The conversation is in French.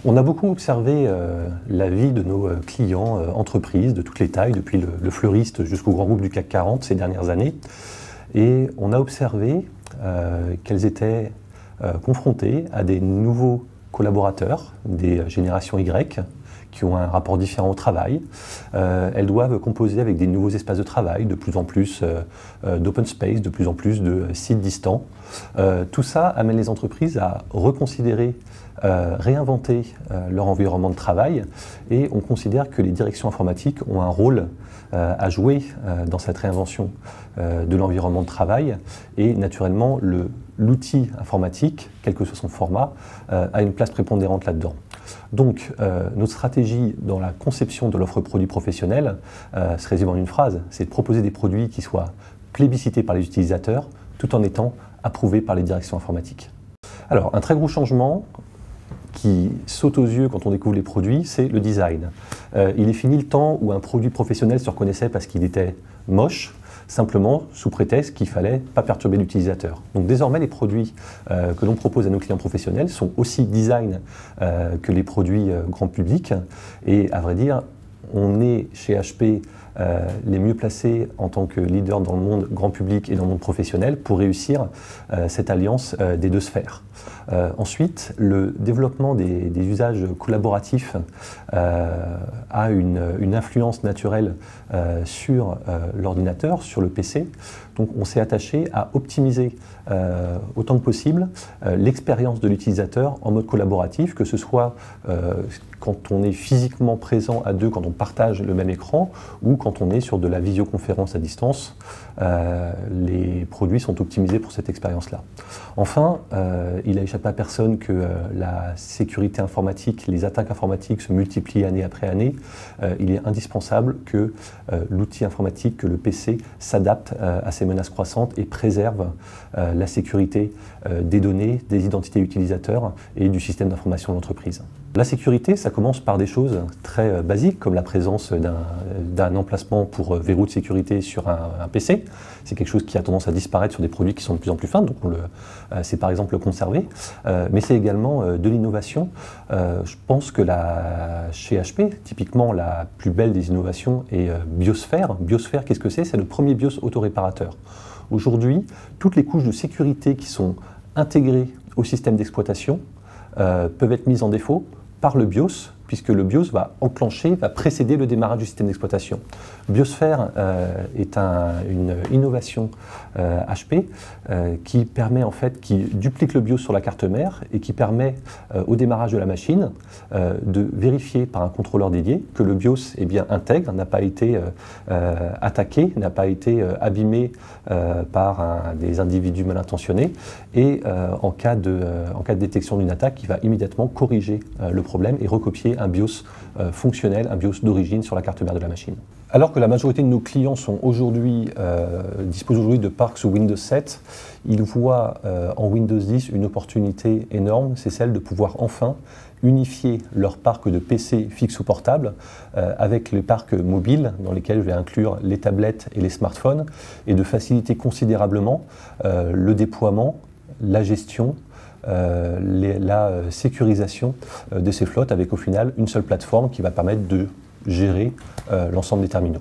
On a beaucoup observé la vie de nos clients entreprises de toutes les tailles, depuis le fleuriste jusqu'au grand groupe du CAC 40 ces dernières années. Et on a observé qu'elles étaient confrontées à des nouveaux collaborateurs, des générations Y, qui ont un rapport différent au travail. Elles doivent composer avec des nouveaux espaces de travail, de plus en plus d'open space, de plus en plus de sites distants. Tout ça amène les entreprises à reconsidérer, réinventer leur environnement de travail, et on considère que les directions informatiques ont un rôle à jouer dans cette réinvention de l'environnement de travail, et naturellement l'outil informatique, quel que soit son format, a une place prépondérante là-dedans. Donc notre stratégie dans la conception de l'offre produit professionnelle se résume en une phrase, c'est de proposer des produits qui soient plébiscités par les utilisateurs tout en étant approuvés par les directions informatiques. Alors un très gros changement qui saute aux yeux quand on découvre les produits, c'est le design. Il est fini le temps où un produit professionnel se reconnaissait parce qu'il était moche, simplement sous prétexte qu'il ne fallait pas perturber l'utilisateur. Donc désormais, les produits que l'on propose à nos clients professionnels sont aussi design que les produits grand public. Et à vrai dire, on est chez HP les mieux placés en tant que leader dans le monde grand public et dans le monde professionnel pour réussir cette alliance des deux sphères. Ensuite, le développement des usages collaboratifs a une influence naturelle sur l'ordinateur, sur le PC. Donc on s'est attaché à optimiser autant que possible l'expérience de l'utilisateur en mode collaboratif, que ce soit quand on est physiquement présent à deux, quand on partage le même écran, ou quand on est sur de la visioconférence à distance. Les produits sont optimisés pour cette expérience-là. Enfin, il n'a échappé à personne que la sécurité informatique, les attaques informatiques se multiplient année après année. Il est indispensable que l'outil informatique, que le PC, s'adapte à ces menaces croissantes et préserve la sécurité des données, des identités utilisateurs et du système d'information de l'entreprise. La sécurité, ça commence par des choses très basiques, comme la présence d'un emplacement pour verrou de sécurité sur un PC. C'est quelque chose qui a tendance à disparaître sur des produits qui sont de plus en plus fins, donc c'est par exemple le conserver. Mais c'est également de l'innovation. Je pense que chez HP, typiquement la plus belle des innovations est Biosphère. Biosphère, qu'est-ce que c'est? C'est le premier BIOS autoréparateur. Aujourd'hui, toutes les couches de sécurité qui sont intégrées au système d'exploitation peuvent être mises en défaut par le BIOS, puisque le BIOS va enclencher, va précéder le démarrage du système d'exploitation. Biosphère est une innovation HP qui permet qui duplique le BIOS sur la carte mère et qui permet au démarrage de la machine de vérifier par un contrôleur dédié que le BIOS est bien intègre, n'a pas été attaqué, n'a pas été abîmé par des individus mal intentionnés, et en cas de détection d'une attaque, il va immédiatement corriger le problème et recopier un BIOS fonctionnel, un BIOS d'origine sur la carte mère de la machine. Alors que la majorité de nos clients disposent aujourd'hui de parcs sous Windows 7, ils voient en Windows 10 une opportunité énorme, c'est celle de pouvoir enfin unifier leur parc de PC fixe ou portable avec les parcs mobiles, dans lesquels je vais inclure les tablettes et les smartphones, et de faciliter considérablement le déploiement, la gestion, la sécurisation de ces flottes, avec au final une seule plateforme qui va permettre de gérer l'ensemble des terminaux.